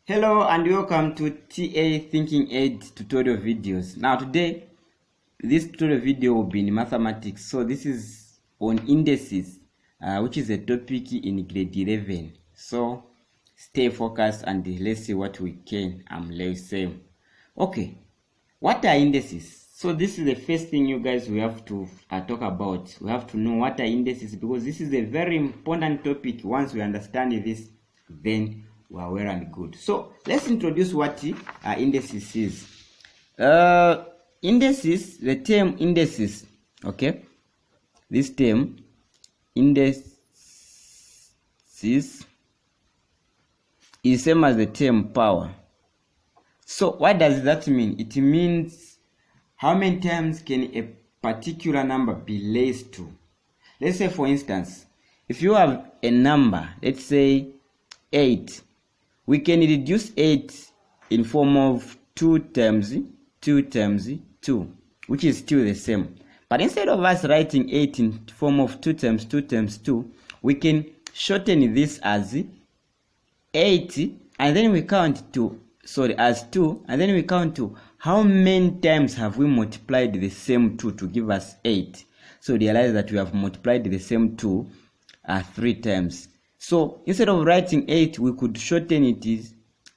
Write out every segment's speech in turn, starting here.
Hello and welcome to TA Thinking Aid tutorial videos. Now today, this tutorial video will be in mathematics. So this is on indices, which is a topic in grade 11. So stay focused and let's see what we can say. Okay, what are indices? So this is the first thing you guys we have to talk about. We have to know what are indices because this is a very important topic. Once we understand this, then we are well and good. So let's introduce what indices is. Indices, the term indices, okay, this term indices is same as the term power. So what does that mean? It means how many times can a particular number be raised to. Let's say, for instance, if you have a number, let's say 8, we can reduce 8 in form of 2 times 2 times 2, which is still the same. But instead of us writing 8 in form of 2 times 2 times 2, we can shorten this as 8, and then we count to, as 2, and then we count to how many times have we multiplied the same 2 to give us 8. So realize that we have multiplied the same 2 3 times. So instead of writing 8, we could shorten it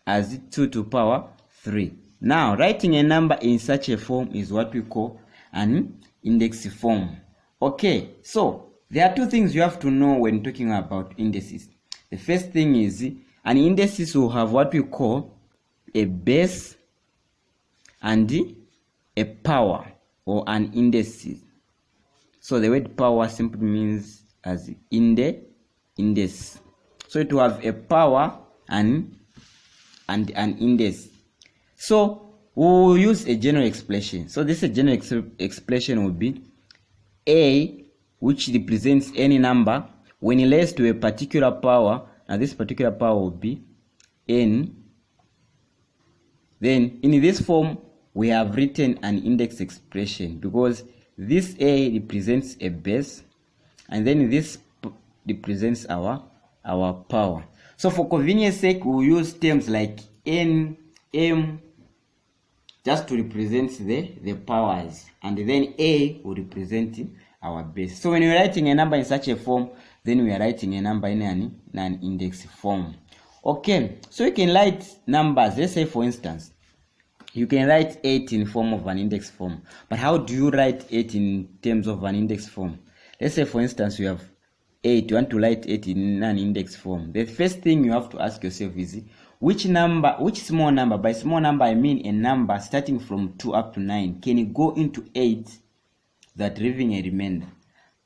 as 2 to power 3. Now, writing a number in such a form is what we call an index form. Okay, so there are two things you have to know when talking about indices. The first thing is an indices will have what we call a base and a power, or an indices. So the word power simply means as index. So it will have a power and an index. So we will use a general expression. So this general expression will be A, which represents any number when raised to a particular power, and this particular power will be n. Then in this form we have written an index expression because this A represents a base, and then this represents our power. So for convenience sake, we'll use terms like n, m, just to represent the powers, and then A will represent our base. So when we're writing a number in such a form, then we are writing a number in an index form. Okay, so you can write numbers. Let's say, for instance, you can write 8 in form of an index form. But how do you write 8 in terms of an index form? Let's say, for instance, you have 8, you want to write 8 in an index form. The first thing you have to ask yourself is which small number, by small number I mean a number starting from 2 up to 9, can it go into 8 that leaving a remainder?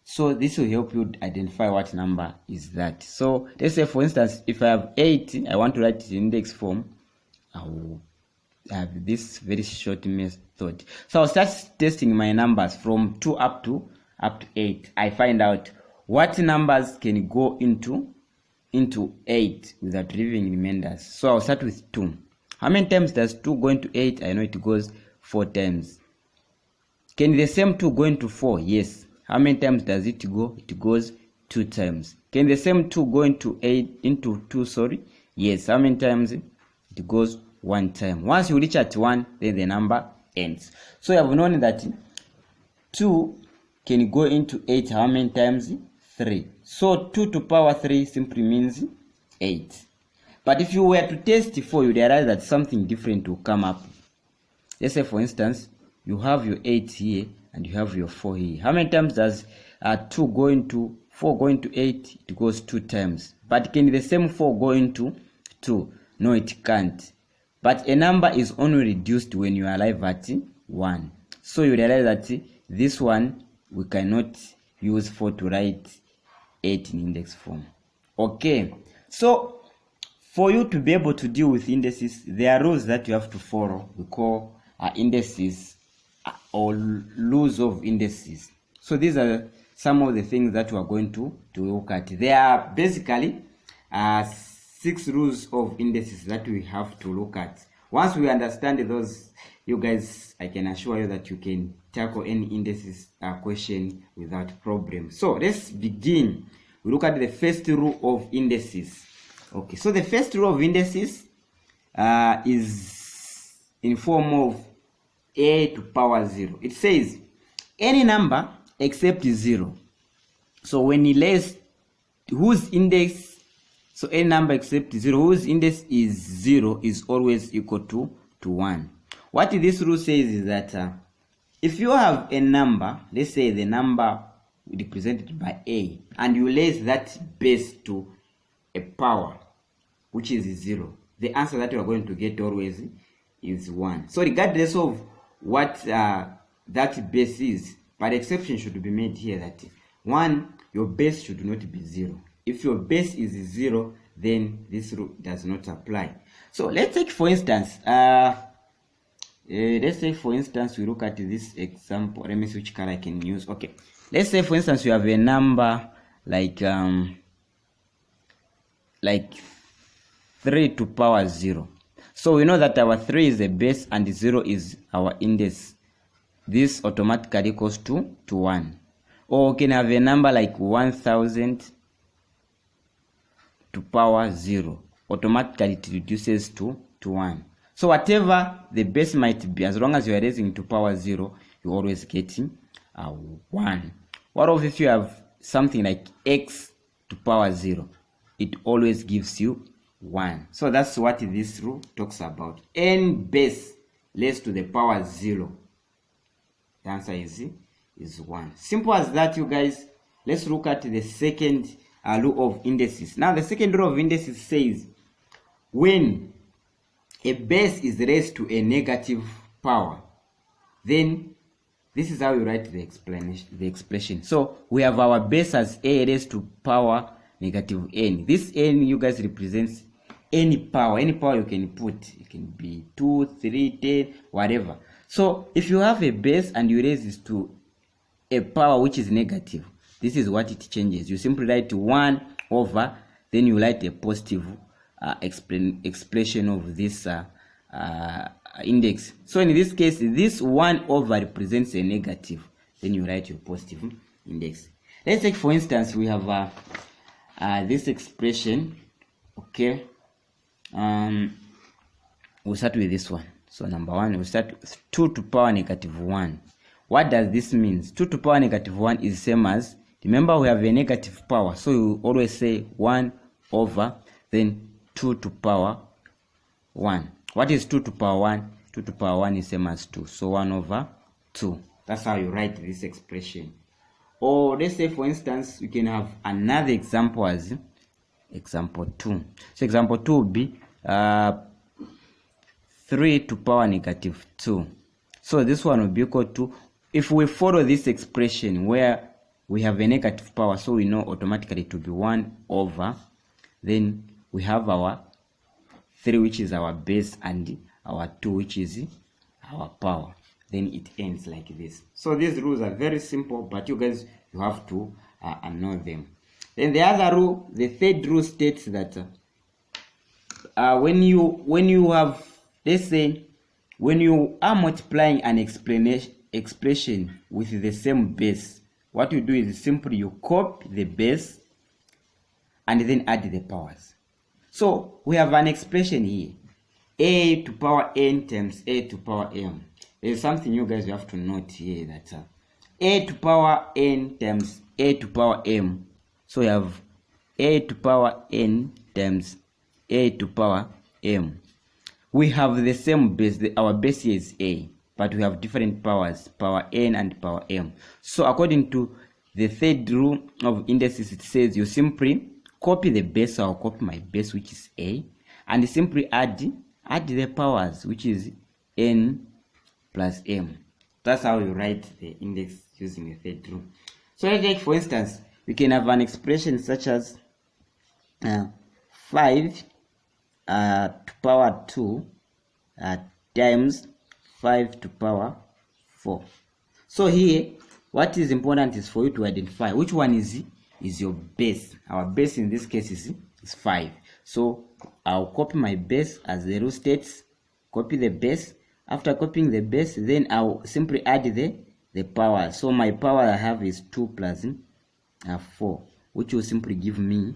So this will help you identify what number is that. So let's say, for instance, if I have 8, I want to write it in index form, I will have this very short method. So I'll start testing my numbers from 2 up to 8. I find out what numbers can go into 8 without leaving remainders. So I'll start with 2. How many times does 2 go into 8? I know it goes 4 times. Can the same 2 go into 4? Yes. How many times does it go? It goes 2 times. Can the same 2 go into 2? Yes. How many times? It goes 1 time. Once you reach at 1, then the number ends. So you have known that 2 can go into 8 how many times? 3. So 2 to power 3 simply means 8. But if you were to test 4, you realize that something different will come up. Let's say, for instance, you have your 8 here and you have your 4 here. How many times does 4 go into 8? It goes 2 times. But can the same 4 go into 2? No, it can't. But a number is only reduced when you arrive at 1. So you realize that this one we cannot use 4 to write 8 in index form. Okay, so for you to be able to deal with indices, there are rules that you have to follow. We call indices or rules of indices. So these are some of the things that we are going to look at. There are basically 6 rules of indices that we have to look at. Once we understand those, you guys, I can assure you that you can tackle any indices question without problem. So let's begin. We look at the first rule of indices. Okay, so the first rule of indices is in form of a to power 0. It says any number except 0. So when you less whose index, so any number except 0 whose index is 0 is always equal to 1. What this rule says is that if you have a number, let's say the number represented by a, and you raise that base to a power which is 0, the answer that you are going to get always is 1. So regardless of what that base is, but the exception should be made here that 1, your base should not be 0. If your base is 0, then this rule does not apply. So let's take for instance, we look at this example. Let me see which color I can use. Okay, let's say for instance you have a number like 3 to power 0. So we know that our 3 is the base and 0 is our index. This automatically equals to 1. Or we can have a number like 1000 to power 0. Automatically it reduces to 1. So whatever the base might be, as long as you are raising to power 0, you always getting 1. What if you have something like x to power 0? It always gives you 1. So that's what this rule talks about. N base raised to the power 0. The answer is 1. Simple as that, you guys. Let's look at the second rule of indices. Now the second rule of indices says when a base is raised to a negative power, then this is how you write the expression. So we have our base as a raised to power negative n. This n, you guys, represents any power you can put. It can be 2, 3, 10, whatever. So if you have a base and you raise this to a power which is negative, this is what it changes. You simply write 1 over, then you write a positive expression of this index. So in this case, this 1 over represents a negative, then you write your positive index. Let's take for instance we have this expression. Okay, we'll start with this one. So number 1, we'll start with 2 to power negative 1. What does this mean? 2 to power negative 1 is same as, remember we have a negative power, so you always say 1 over, then 2 to power 1. What is 2 to power 1? 2 to power 1 is same as 2, so 1 over 2. That's how you write this expression. Or let's say for instance we can have another example as example 2. So example 2 would be 3 to power negative 2. So this one will be equal to, if we follow this expression where we have a negative power, so we know automatically it will be 1 over, then we have our 3 which is our base and our 2 which is our power. Then it ends like this. So these rules are very simple, but you guys, you have to know them. Then the other rule, the third rule, states that when you have, let's say, when you are multiplying an expression with the same base, what you do is simply you copy the base and then add the powers. So we have an expression here, a to power n times a to power m. There's something you guys have to note here, that a to power n times a to power m. So we have a to power n times a to power m. We have the same base, our base here is a, but we have different powers, power n and power m. So according to the third rule of indices, it says you simply copy the base, or copy my base which is a, and simply add the powers which is n plus m. That's how you write the index using the third rule. So let's take for instance, we can have an expression such as 5 to power 2 times 5 to power 4. So here what is important is for you to identify which one is your base. Our base in this case is 5. So I'll copy my base as the rule states, copy the base. After copying the base, then I'll simply add the power. So my power I have is 2 plus 4, which will simply give me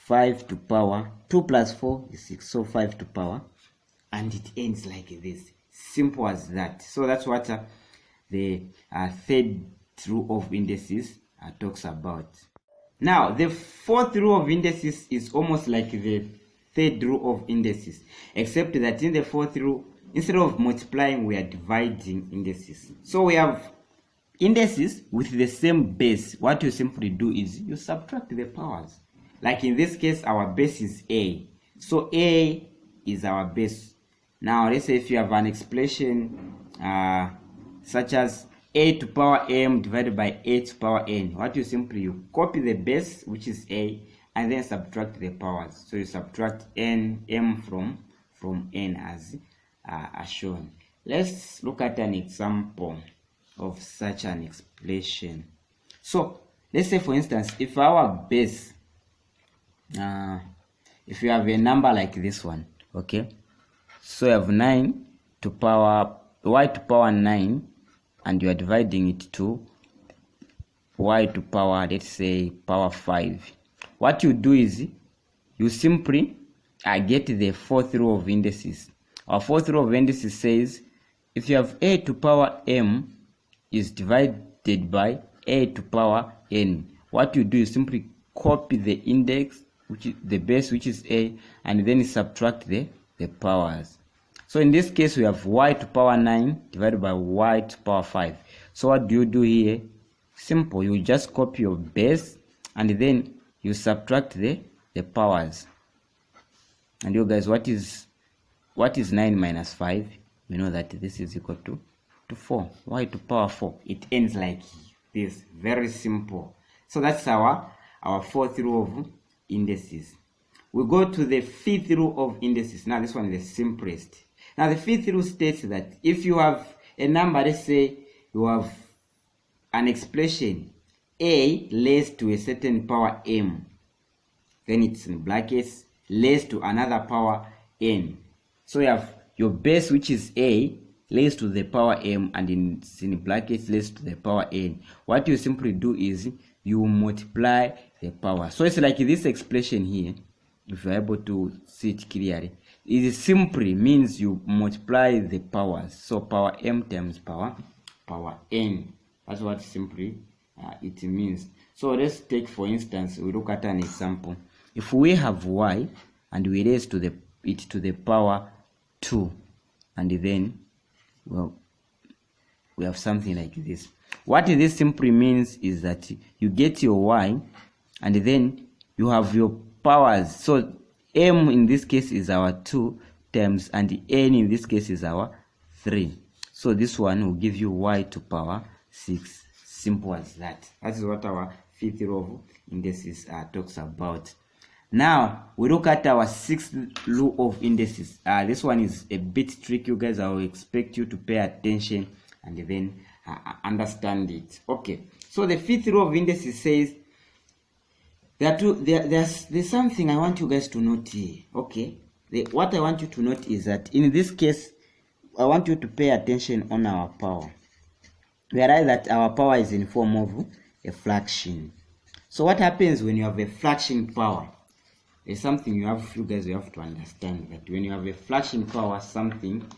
5 to power 2 plus 4 is 6, so 5 to power, and it ends like this. Simple as that. So that's what the third rule of indices talks about. Now the fourth rule of indices is almost like the third rule of indices, except that in the fourth rule, instead of multiplying, we are dividing indices. So we have indices with the same base. What you simply do is you subtract the powers. Like in this case, our base is a, so a is our base. Now let's say if you have an expression such as a to power m divided by a to power n, what you simply, you copy the base, which is a, and then subtract the powers. So you subtract m from n as shown. Let's look at an example of such an expression. So let's say, for instance, if our base, if you have a number like this one, okay, so you have 9 to power y to power 9, and you are dividing it to y to power, let's say, power 5. What you do is you simply get the fourth row of indices. Our fourth row of indices says if you have a to power m is divided by a to power n, what you do is simply copy the index, which is the base, which is a, and then subtract the powers. So in this case, we have y to power 9 divided by y to power 5. So what do you do here? Simple. You just copy your base and then you subtract the powers. And you guys, what is 9 minus 5? We know that this is equal to 4. Y to power 4. It ends like this. Very simple. So that's our fourth rule of indices. We go to the fifth rule of indices. Now this one is the simplest. Now the fifth rule states that if you have a number, let's say you have an expression a raised to a certain power m, then it's in brackets raised to another power n. So you have your base, which is a, raised to the power m, and in brackets raised to the power n. What you simply do is you multiply the power. So it's like this expression here, if you're able to see it clearly. It simply means you multiply the powers. So power m times power n. That's what simply it means. So let's take, for instance, we look at an example. If we have y and we raise to it to the power 2, and then, well, we have something like this. What this simply means is that you get your y and then you have your powers. So m in this case is our 2 times, and n in this case is our 3. So this one will give you y to power 6. Simple as that. That is what our fifth row of indices talks about. Now we look at our sixth rule of indices. This one is a bit tricky, you guys. I will expect you to pay attention and then understand it. Okay, so the fifth rule of indices says there's something I want you guys to note here. Okay, what I want you to note is that in this case, I want you to pay attention on our power. We realize that our power is in form of a fraction. So what happens when you have a fraction power? There's something you have to understand, that when you have a fraction power, something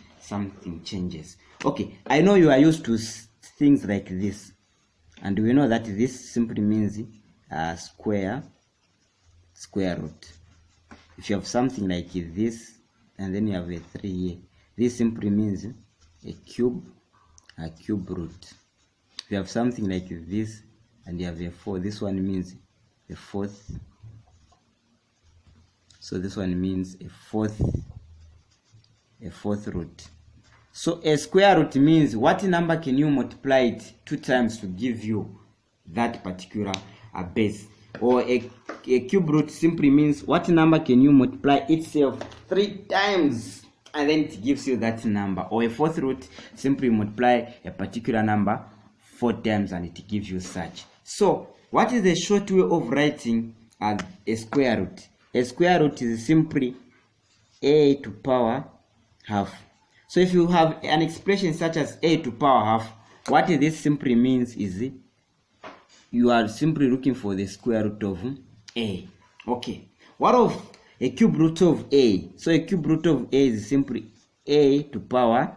changes. Okay, I know you are used to things like this, and we know that this simply means square root. If you have something like this and then you have a 3 here, this simply means a cube root. If you have something like this and you have a 4, this one means a fourth. So this one means a fourth root. So a square root means what number can you multiply it 2 times to give you that particular base. Or a cube root simply means what number can you multiply itself 3 times and then it gives you that number. Or a fourth root simply multiply a particular number 4 times and it gives you such. So what is the short way of writing a square root? A square root is simply a to power half. So if you have an expression such as a to power half, what this simply means is you are simply looking for the square root of a. Okay, What of a cube root of a? So a cube root of a is simply a to power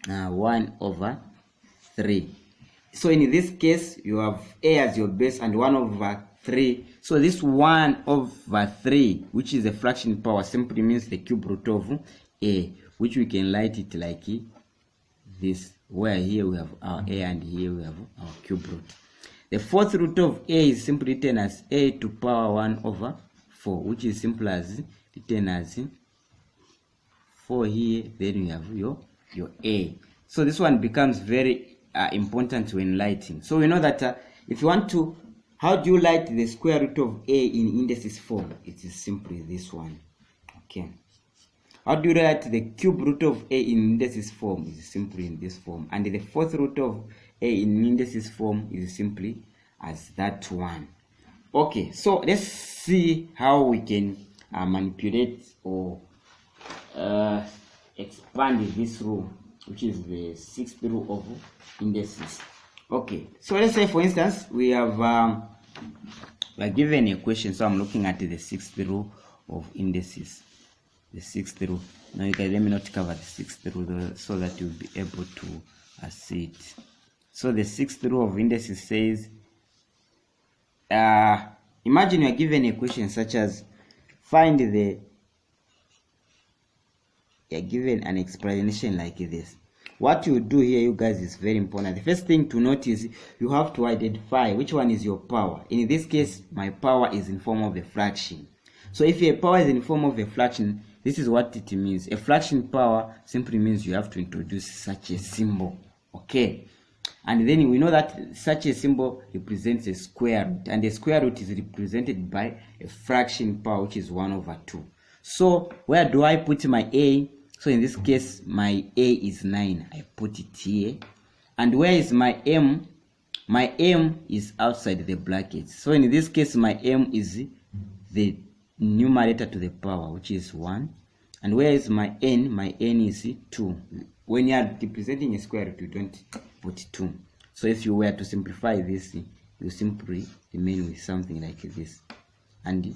1 over 3. So in this case, you have a as your base and 1 over 3. So this 1 over 3, which is a fraction power, simply means the cube root of a, which we can write it like this, where here we have our a and here we have our cube root. The fourth root of a is simply written as a to power 1 over 4, which is simple as written as 4 here, then we have your a. So this one becomes very important when writing. So we know that if you want to, how do you write the square root of a in indices form? It is simply this one. Okay. How do you write the cube root of a in indices form? It is simply in this form. And the fourth root of a in indices form is simply as that one. Okay, so let's see how we can manipulate or expand this rule, which is the 6th rule of indices. Okay, so let's say for instance we have we're given a question, so I'm looking at the 6th rule of indices. The 6th rule. Now you guys, let me not cover the 6th rule so that you'll be able to see it. So the 6th rule of indices says, imagine you are given a question such as find the, you are given an explanation like this. What you do here, you guys, is very important. The first thing to note is you have to identify which one is your power. In this case, my power is in form of a fraction. So if your power is in form of a fraction, this is what it means. A fraction power simply means you have to introduce such a symbol. Okay. And then we know that such a symbol represents a square root, and the square root is represented by a fraction power, which is 1 over 2. So where do I put my a? So in this case, my a is 9. I put it here. And where is my m? My m is outside the brackets. So in this case, my m is the numerator to the power, which is 1. And where is my n? My n is 2. When you are representing a square root, you don't put 2. So if you were to simplify this, you simply remain with something like this. And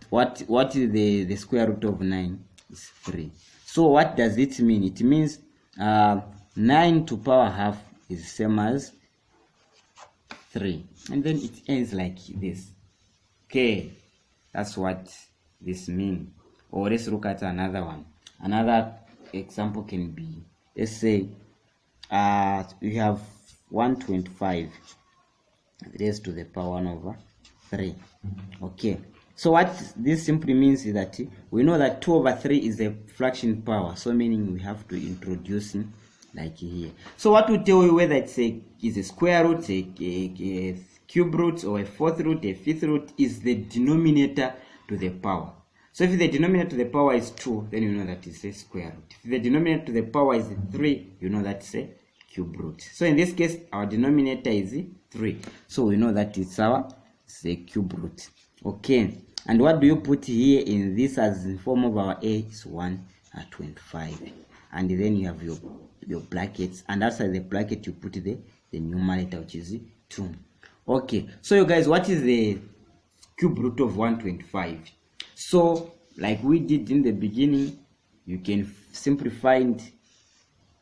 what is the square root of 9? Is 3. So what does it mean? It means 9 to power half is same as 3. And then it ends like this. Okay, that's what this means. Or let's look at another one. Another example can be, let's say we have 125 raised to the power 1 over 3. Okay, so what this simply means is that we know that 2 over 3 is a fraction power, so meaning we have to introduce like here. So what will tell you whether it's a square root, a cube root, or a fourth root, a fifth root, is the denominator to the power. So if the denominator to the power is 2, then you know that it's a square root. If the denominator to the power is 3, you know that's a cube root. So in this case, our denominator is 3. So we know that it's a cube root. Okay. And what do you put here in this as in form of our a? Is 125. And then you have your brackets. And outside the bracket, you put the numerator, which is 2. Okay. So you guys, what is the cube root of 125? So, like we did in the beginning, you can simply find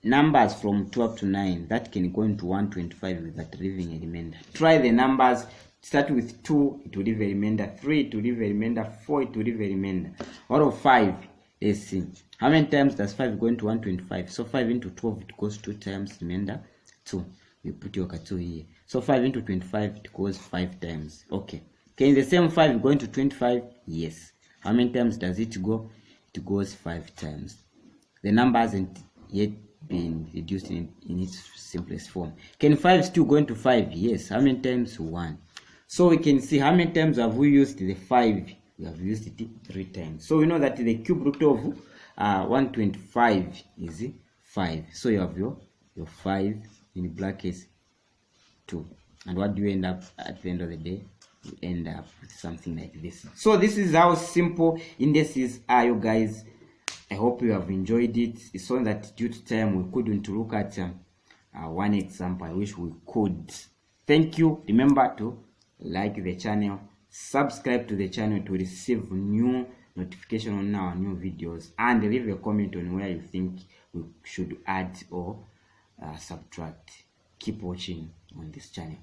numbers from 12 to 9 that can go into 125 without leaving a remainder. Try the numbers. Start with 2, it will leave a remainder. 3, it will leave a remainder. 4, it will leave a remainder. Out of 5, let's see. How many times does 5 go into 125? So 5 into 12, it goes 2 times, remainder 2. You put your 2 here. So 5 into 25, it goes 5 times. Okay. Can the same 5 go into 25? Yes. How many times does it go? It goes 5 times. The number hasn't yet been reduced in its simplest form. Can 5 still go into 5? Yes. How many times? 1. So we can see how many times have we used the 5. We have used it 3 times. So we know that the cube root of 125 is 5. So you have your 5 in brackets 2. And what do you end up at the end of the day? You end up with something like this. So this is how simple indices are, you guys. I hope you have enjoyed it. It's only that due to time we couldn't look at one example. I wish we could. Thank you. Remember to like the channel, subscribe to the channel to receive new notification on our new videos, and leave a comment on where you think we should add or subtract. Keep watching on this channel.